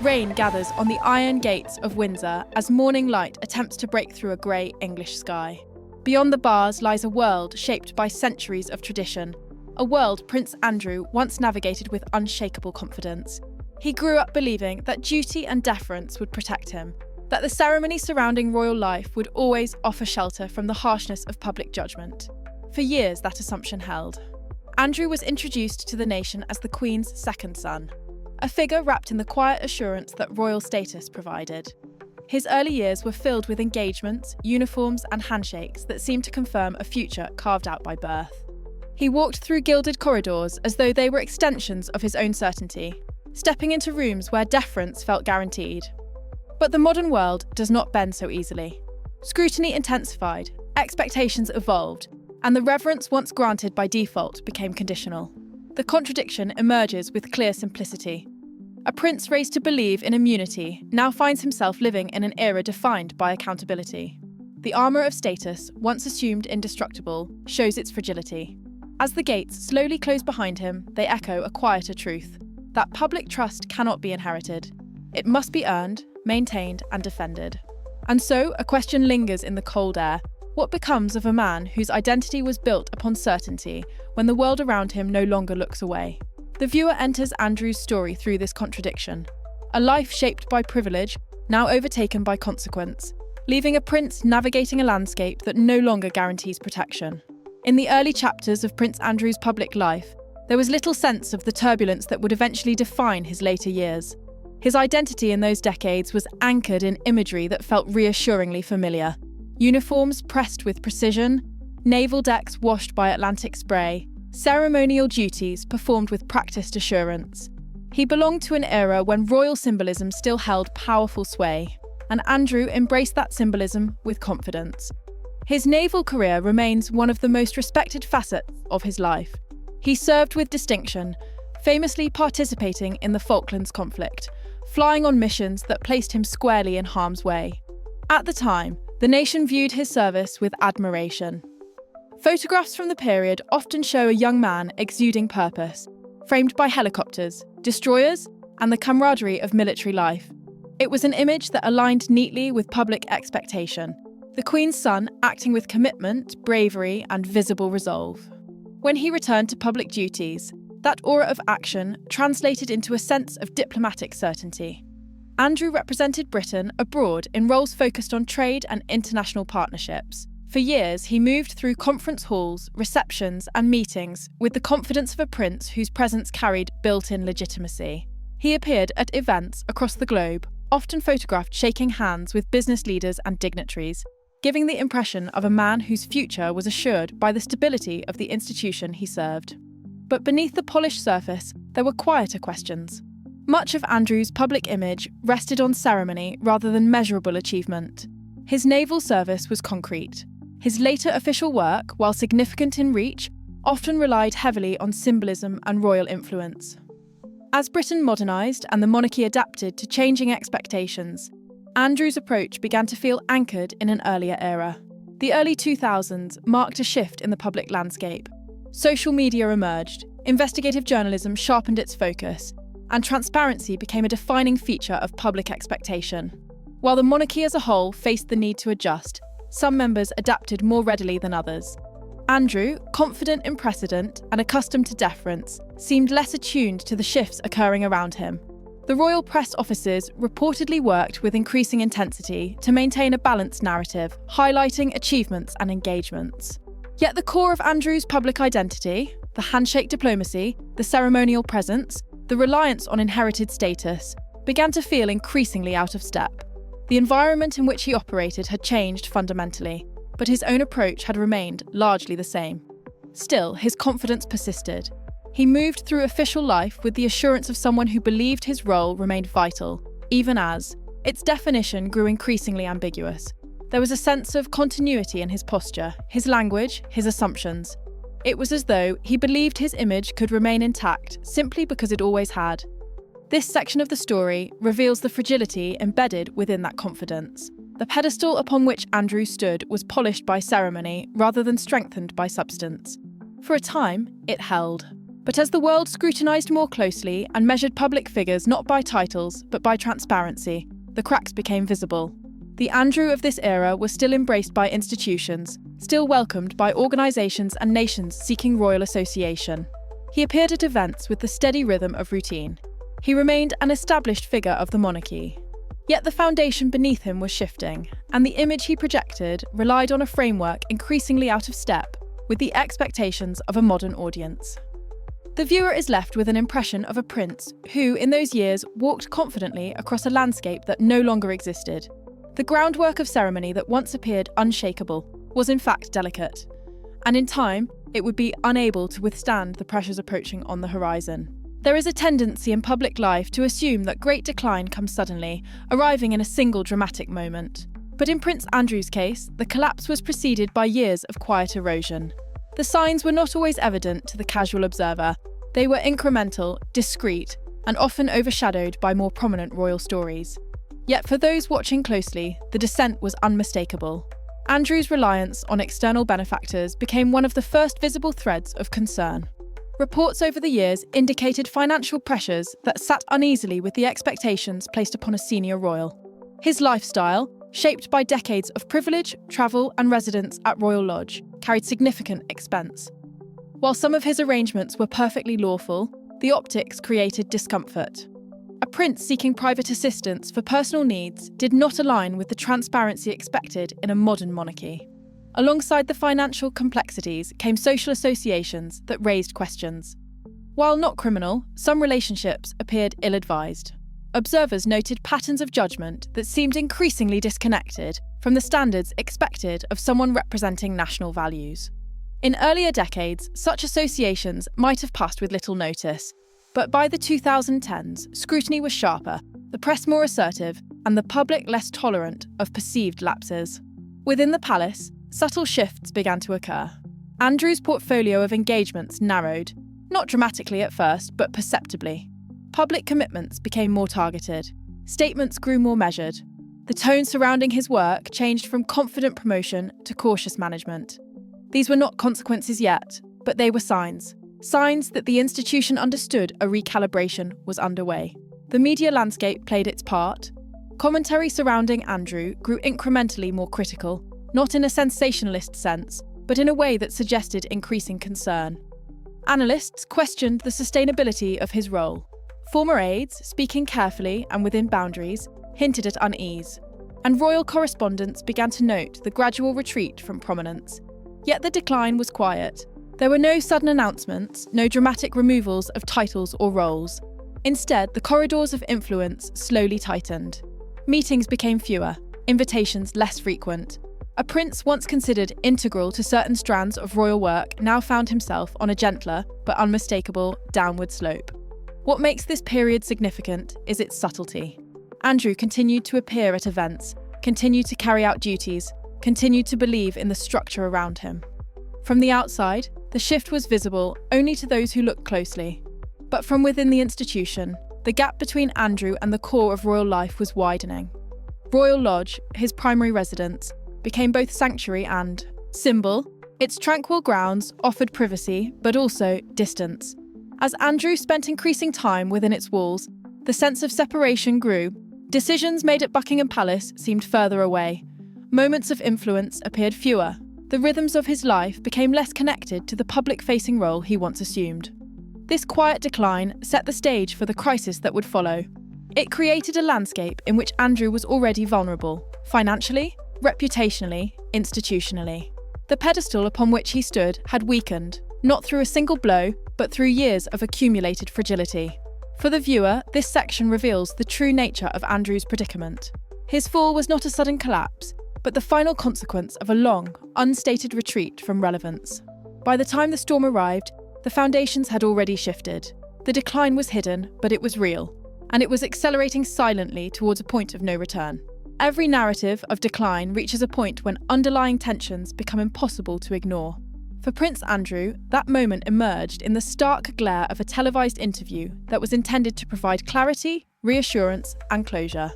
Rain gathers on the iron gates of Windsor as morning light attempts to break through a grey English sky. Beyond the bars lies a world shaped by centuries of tradition, a world Prince Andrew once navigated with unshakable confidence. He grew up believing that duty and deference would protect him, that the ceremony surrounding royal life would always offer shelter from the harshness of public judgment. For years, that assumption held. Andrew was introduced to the nation as the Queen's second son, a figure wrapped in the quiet assurance that royal status provided. His early years were filled with engagements, uniforms, and handshakes that seemed to confirm a future carved out by birth. He walked through gilded corridors as though they were extensions of his own certainty, stepping into rooms where deference felt guaranteed. But the modern world does not bend so easily. Scrutiny intensified, expectations evolved, and the reverence once granted by default became conditional. The contradiction emerges with clear simplicity. A prince raised to believe in immunity now finds himself living in an era defined by accountability. The armour of status, once assumed indestructible, shows its fragility. As the gates slowly close behind him, they echo a quieter truth: that public trust cannot be inherited. It must be earned, maintained, and defended. And so, a question lingers in the cold air. What becomes of a man whose identity was built upon certainty when the world around him no longer looks away? The viewer enters Andrew's story through this contradiction. A life shaped by privilege, now overtaken by consequence, leaving a prince navigating a landscape that no longer guarantees protection. In the early chapters of Prince Andrew's public life, there was little sense of the turbulence that would eventually define his later years. His identity in those decades was anchored in imagery that felt reassuringly familiar. Uniforms pressed with precision, naval decks washed by Atlantic spray, ceremonial duties performed with practiced assurance. He belonged to an era when royal symbolism still held powerful sway, and Andrew embraced that symbolism with confidence. His naval career remains one of the most respected facets of his life. He served with distinction, famously participating in the Falklands conflict, flying on missions that placed him squarely in harm's way. At the time, the nation viewed his service with admiration. Photographs from the period often show a young man exuding purpose, framed by helicopters, destroyers, and the camaraderie of military life. It was an image that aligned neatly with public expectation, the Queen's son acting with commitment, bravery, and visible resolve. When he returned to public duties, that aura of action translated into a sense of diplomatic certainty. Andrew represented Britain abroad in roles focused on trade and international partnerships. For years, he moved through conference halls, receptions, and meetings with the confidence of a prince whose presence carried built-in legitimacy. He appeared at events across the globe, often photographed shaking hands with business leaders and dignitaries, giving the impression of a man whose future was assured by the stability of the institution he served. But beneath the polished surface, there were quieter questions. Much of Andrew's public image rested on ceremony rather than measurable achievement. His naval service was concrete. His later official work, while significant in reach, often relied heavily on symbolism and royal influence. As Britain modernised and the monarchy adapted to changing expectations, Andrew's approach began to feel anchored in an earlier era. The early 2000s marked a shift in the public landscape. Social media emerged, investigative journalism sharpened its focus, and transparency became a defining feature of public expectation. While the monarchy as a whole faced the need to adjust, some members adapted more readily than others. Andrew, confident in precedent and accustomed to deference, seemed less attuned to the shifts occurring around him. The royal press offices reportedly worked with increasing intensity to maintain a balanced narrative, highlighting achievements and engagements. Yet the core of Andrew's public identity, the handshake diplomacy, the ceremonial presence, the reliance on inherited status, began to feel increasingly out of step. The environment in which he operated had changed fundamentally, but his own approach had remained largely the same. Still, his confidence persisted. He moved through official life with the assurance of someone who believed his role remained vital, even as its definition grew increasingly ambiguous. There was a sense of continuity in his posture, his language, his assumptions. It was as though he believed his image could remain intact simply because it always had. This section of the story reveals the fragility embedded within that confidence. The pedestal upon which Andrew stood was polished by ceremony rather than strengthened by substance. For a time, it held. But as the world scrutinised more closely and measured public figures not by titles but by transparency, the cracks became visible. The Andrew of this era was still embraced by institutions, still welcomed by organisations and nations seeking royal association. He appeared at events with the steady rhythm of routine. He remained an established figure of the monarchy. Yet the foundation beneath him was shifting, and the image he projected relied on a framework increasingly out of step with the expectations of a modern audience. The viewer is left with an impression of a prince who, in those years, walked confidently across a landscape that no longer existed. The groundwork of ceremony that once appeared unshakable was in fact delicate, and in time, it would be unable to withstand the pressures approaching on the horizon. There is a tendency in public life to assume that great decline comes suddenly, arriving in a single dramatic moment. But in Prince Andrew's case, the collapse was preceded by years of quiet erosion. The signs were not always evident to the casual observer. They were incremental, discreet, and often overshadowed by more prominent royal stories. Yet for those watching closely, the descent was unmistakable. Andrew's reliance on external benefactors became one of the first visible threads of concern. Reports over the years indicated financial pressures that sat uneasily with the expectations placed upon a senior royal. His lifestyle, shaped by decades of privilege, travel, and residence at Royal Lodge, carried significant expense. While some of his arrangements were perfectly lawful, the optics created discomfort. A prince seeking private assistance for personal needs did not align with the transparency expected in a modern monarchy. Alongside the financial complexities came social associations that raised questions. While not criminal, some relationships appeared ill-advised. Observers noted patterns of judgment that seemed increasingly disconnected from the standards expected of someone representing national values. In earlier decades, such associations might have passed with little notice, but by the 2010s, scrutiny was sharper, the press more assertive, and the public less tolerant of perceived lapses. Within the palace, subtle shifts began to occur. Andrew's portfolio of engagements narrowed, not dramatically at first, but perceptibly. Public commitments became more targeted. Statements grew more measured. The tone surrounding his work changed from confident promotion to cautious management. These were not consequences yet, but they were signs. Signs that the institution understood a recalibration was underway. The media landscape played its part. Commentary surrounding Andrew grew incrementally more critical, not in a sensationalist sense, but in a way that suggested increasing concern. Analysts questioned the sustainability of his role. Former aides, speaking carefully and within boundaries, hinted at unease. And royal correspondents began to note the gradual retreat from prominence. Yet the decline was quiet. There were no sudden announcements, no dramatic removals of titles or roles. Instead, the corridors of influence slowly tightened. Meetings became fewer, invitations less frequent. A prince once considered integral to certain strands of royal work now found himself on a gentler, but unmistakable, downward slope. What makes this period significant is its subtlety. Andrew continued to appear at events, continued to carry out duties, continued to believe in the structure around him. From the outside, the shift was visible only to those who looked closely. But from within the institution, the gap between Andrew and the core of royal life was widening. Royal Lodge, his primary residence, became both sanctuary and symbol. Its tranquil grounds offered privacy, but also distance. As Andrew spent increasing time within its walls, the sense of separation grew. Decisions made at Buckingham Palace seemed further away. Moments of influence appeared fewer. The rhythms of his life became less connected to the public-facing role he once assumed. This quiet decline set the stage for the crisis that would follow. It created a landscape in which Andrew was already vulnerable, financially, reputationally, institutionally. The pedestal upon which he stood had weakened, not through a single blow, but through years of accumulated fragility. For the viewer, this section reveals the true nature of Andrew's predicament. His fall was not a sudden collapse, but the final consequence of a long, unstated retreat from relevance. By the time the storm arrived, the foundations had already shifted. The decline was hidden, but it was real, and it was accelerating silently towards a point of no return. Every narrative of decline reaches a point when underlying tensions become impossible to ignore. For Prince Andrew, that moment emerged in the stark glare of a televised interview that was intended to provide clarity, reassurance, and closure.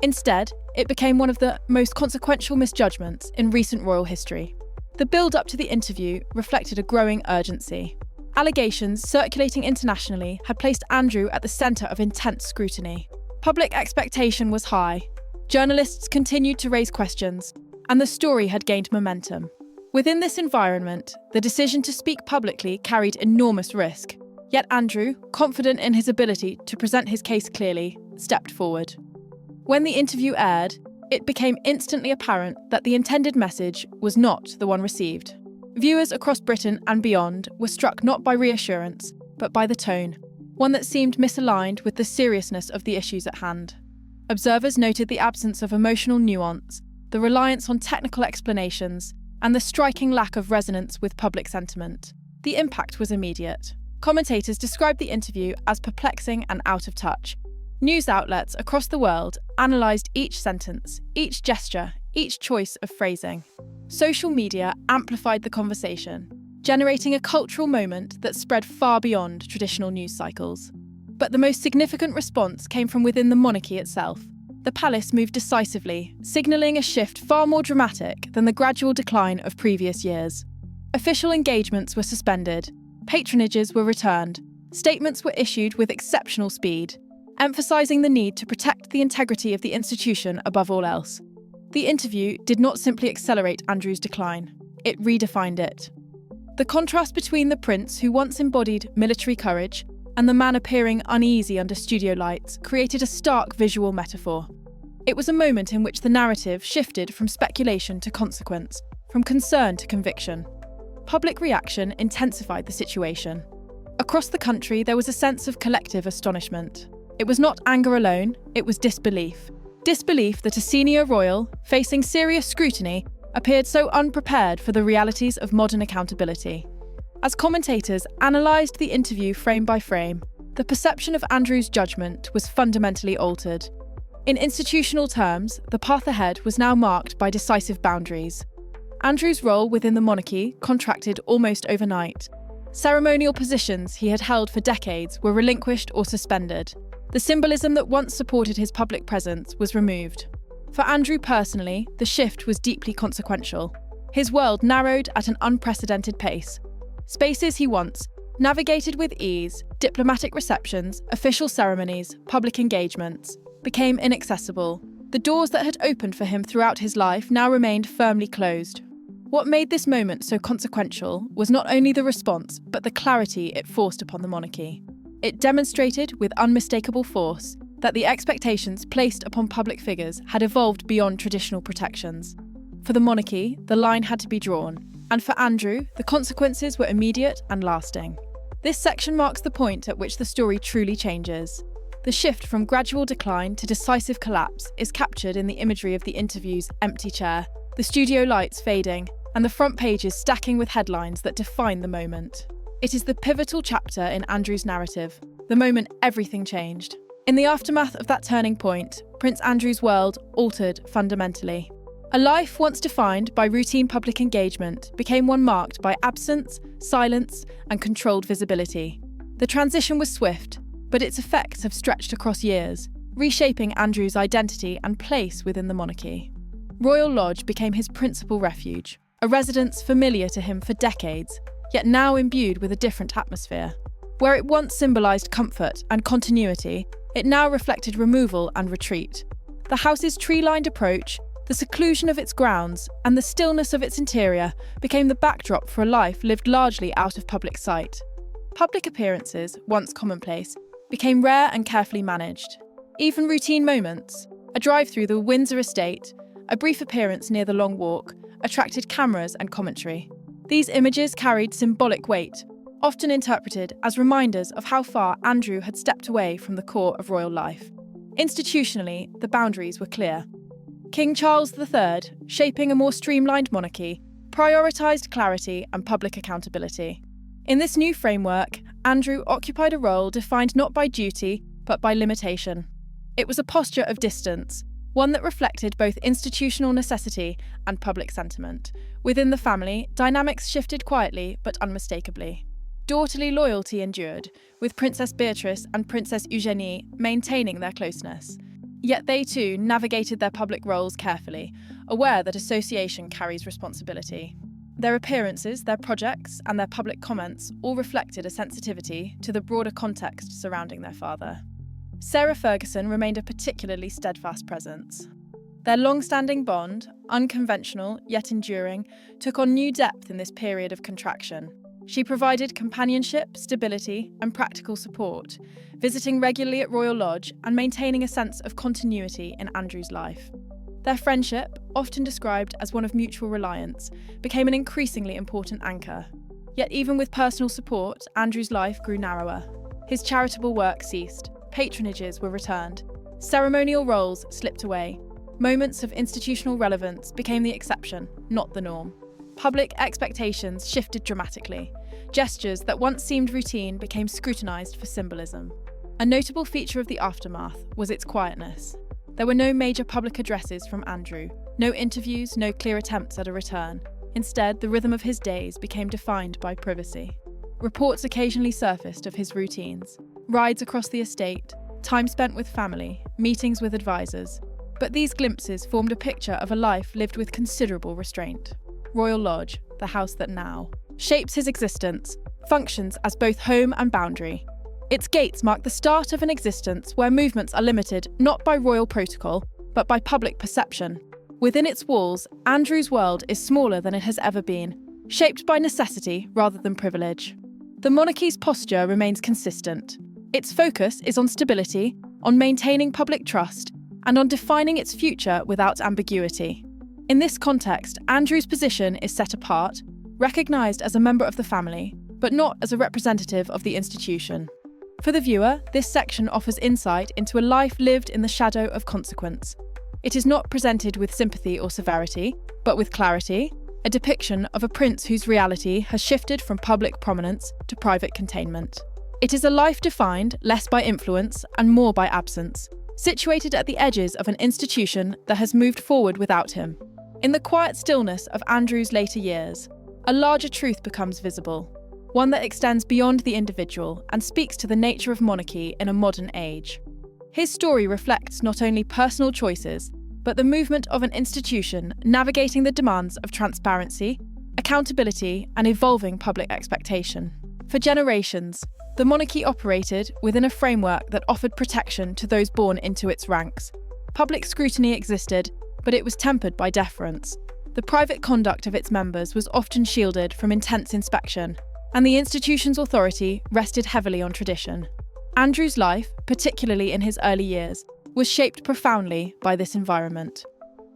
Instead, it became one of the most consequential misjudgments in recent royal history. The build-up to the interview reflected a growing urgency. Allegations circulating internationally had placed Andrew at the centre of intense scrutiny. Public expectation was high. Journalists continued to raise questions, and the story had gained momentum. Within this environment, the decision to speak publicly carried enormous risk. Yet Andrew, confident in his ability to present his case clearly, stepped forward. When the interview aired, it became instantly apparent that the intended message was not the one received. Viewers across Britain and beyond were struck not by reassurance, but by the tone, one that seemed misaligned with the seriousness of the issues at hand. Observers noted the absence of emotional nuance, the reliance on technical explanations, and the striking lack of resonance with public sentiment. The impact was immediate. Commentators described the interview as perplexing and out of touch. News outlets across the world analysed each sentence, each gesture, each choice of phrasing. Social media amplified the conversation, generating a cultural moment that spread far beyond traditional news cycles. But the most significant response came from within the monarchy itself. The palace moved decisively, signalling a shift far more dramatic than the gradual decline of previous years. Official engagements were suspended, patronages were returned, statements were issued with exceptional speed, emphasising the need to protect the integrity of the institution above all else. The interview did not simply accelerate Andrew's decline, it redefined it. The contrast between the prince who once embodied military courage and the man appearing uneasy under studio lights created a stark visual metaphor. It was a moment in which the narrative shifted from speculation to consequence, from concern to conviction. Public reaction intensified the situation. Across the country, there was a sense of collective astonishment. It was not anger alone, it was disbelief. Disbelief that a senior royal, facing serious scrutiny, appeared so unprepared for the realities of modern accountability. As commentators analysed the interview frame by frame, the perception of Andrew's judgment was fundamentally altered. In institutional terms, the path ahead was now marked by decisive boundaries. Andrew's role within the monarchy contracted almost overnight. Ceremonial positions he had held for decades were relinquished or suspended. The symbolism that once supported his public presence was removed. For Andrew personally, the shift was deeply consequential. His world narrowed at an unprecedented pace. Spaces he once navigated with ease, diplomatic receptions, official ceremonies, public engagements, became inaccessible. The doors that had opened for him throughout his life now remained firmly closed. What made this moment so consequential was not only the response, but the clarity it forced upon the monarchy. It demonstrated with unmistakable force that the expectations placed upon public figures had evolved beyond traditional protections. For the monarchy, the line had to be drawn, and for Andrew, the consequences were immediate and lasting. This section marks the point at which the story truly changes. The shift from gradual decline to decisive collapse is captured in the imagery of the interview's empty chair, the studio lights fading, and the front pages stacking with headlines that define the moment. It is the pivotal chapter in Andrew's narrative, the moment everything changed. In the aftermath of that turning point, Prince Andrew's world altered fundamentally. A life once defined by routine public engagement became one marked by absence, silence, and controlled visibility. The transition was swift, but its effects have stretched across years, reshaping Andrew's identity and place within the monarchy. Royal Lodge became his principal refuge, a residence familiar to him for decades, yet now imbued with a different atmosphere. Where it once symbolised comfort and continuity, it now reflected removal and retreat. The house's tree-lined approach, the seclusion of its grounds, and the stillness of its interior became the backdrop for a life lived largely out of public sight. Public appearances, once commonplace, became rare and carefully managed. Even routine moments, a drive through the Windsor estate, a brief appearance near the Long Walk, attracted cameras and commentary. These images carried symbolic weight, often interpreted as reminders of how far Andrew had stepped away from the core of royal life. Institutionally, the boundaries were clear. King Charles III, shaping a more streamlined monarchy, prioritised clarity and public accountability. In this new framework, Andrew occupied a role defined not by duty, but by limitation. It was a posture of distance, one that reflected both institutional necessity and public sentiment. Within the family, dynamics shifted quietly but unmistakably. Daughterly loyalty endured, with Princess Beatrice and Princess Eugenie maintaining their closeness. Yet they too navigated their public roles carefully, aware that association carries responsibility. Their appearances, their projects, and their public comments all reflected a sensitivity to the broader context surrounding their father. Sarah Ferguson remained a particularly steadfast presence. Their long-standing bond, unconventional yet enduring, took on new depth in this period of contraction. She provided companionship, stability, and practical support, visiting regularly at Royal Lodge and maintaining a sense of continuity in Andrew's life. Their friendship, often described as one of mutual reliance, became an increasingly important anchor. Yet even with personal support, Andrew's life grew narrower. His charitable work ceased, patronages were returned, ceremonial roles slipped away. Moments of institutional relevance became the exception, not the norm. Public expectations shifted dramatically. Gestures that once seemed routine became scrutinised for symbolism. A notable feature of the aftermath was its quietness. There were no major public addresses from Andrew, no interviews, no clear attempts at a return. Instead, the rhythm of his days became defined by privacy. Reports occasionally surfaced of his routines, rides across the estate, time spent with family, meetings with advisors. But these glimpses formed a picture of a life lived with considerable restraint. Royal Lodge, the house that now shapes his existence, functions as both home and boundary. Its gates mark the start of an existence where movements are limited not by royal protocol, but by public perception. Within its walls, Andrew's world is smaller than it has ever been, shaped by necessity rather than privilege. The monarchy's posture remains consistent. Its focus is on stability, on maintaining public trust, and on defining its future without ambiguity. In this context, Andrew's position is set apart, recognised as a member of the family, but not as a representative of the institution. For the viewer, this section offers insight into a life lived in the shadow of consequence. It is not presented with sympathy or severity, but with clarity, a depiction of a prince whose reality has shifted from public prominence to private containment. It is a life defined less by influence and more by absence, situated at the edges of an institution that has moved forward without him. In the quiet stillness of Andrew's later years, a larger truth becomes visible, one that extends beyond the individual and speaks to the nature of monarchy in a modern age. His story reflects not only personal choices, but the movement of an institution navigating the demands of transparency, accountability, and evolving public expectation. For generations, the monarchy operated within a framework that offered protection to those born into its ranks. Public scrutiny existed, but it was tempered by deference. The private conduct of its members was often shielded from intense inspection, and the institution's authority rested heavily on tradition. Andrew's life, particularly in his early years, was shaped profoundly by this environment.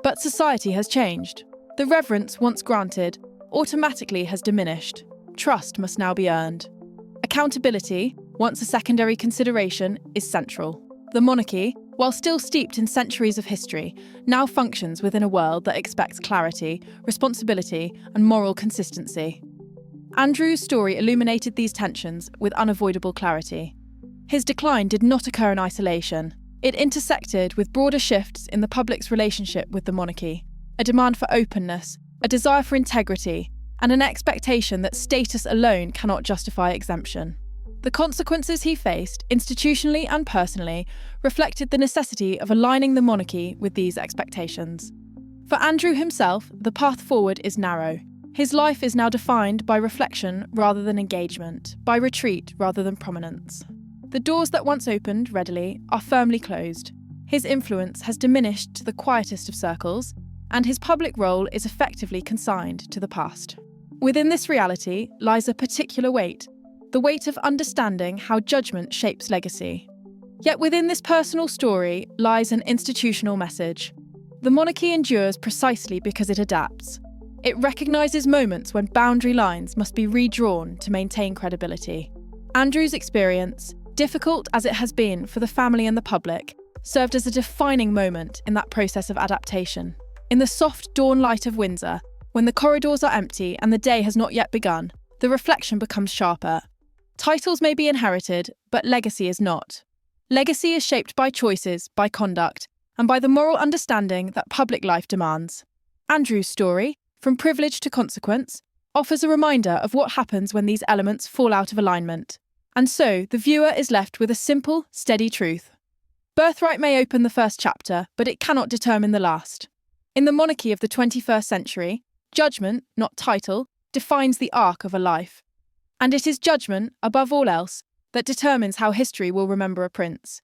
But society has changed. The reverence once granted automatically has diminished. Trust must now be earned. Accountability, once a secondary consideration, is central. The monarchy, while still steeped in centuries of history, now functions within a world that expects clarity, responsibility, and moral consistency. Andrew's story illuminated these tensions with unavoidable clarity. His decline did not occur in isolation. It intersected with broader shifts in the public's relationship with the monarchy, a demand for openness, a desire for integrity, and an expectation that status alone cannot justify exemption. The consequences he faced, institutionally and personally, reflected the necessity of aligning the monarchy with these expectations. For Andrew himself, the path forward is narrow. His life is now defined by reflection rather than engagement, by retreat rather than prominence. The doors that once opened readily are firmly closed. His influence has diminished to the quietest of circles, and his public role is effectively consigned to the past. Within this reality lies a particular weight, the weight of understanding how judgment shapes legacy. Yet within this personal story lies an institutional message. The monarchy endures precisely because it adapts. It recognises moments when boundary lines must be redrawn to maintain credibility. Andrew's experience, difficult as it has been for the family and the public, served as a defining moment in that process of adaptation. In the soft dawn light of Windsor, when the corridors are empty and the day has not yet begun, the reflection becomes sharper. Titles may be inherited, but legacy is not. Legacy is shaped by choices, by conduct, and by the moral understanding that public life demands. Andrew's story, from privilege to consequence, offers a reminder of what happens when these elements fall out of alignment. And so, the viewer is left with a simple, steady truth. Birthright may open the first chapter, but it cannot determine the last. In the monarchy of the 21st century, judgment, not title, defines the arc of a life. And it is judgment, above all else, that determines how history will remember a prince.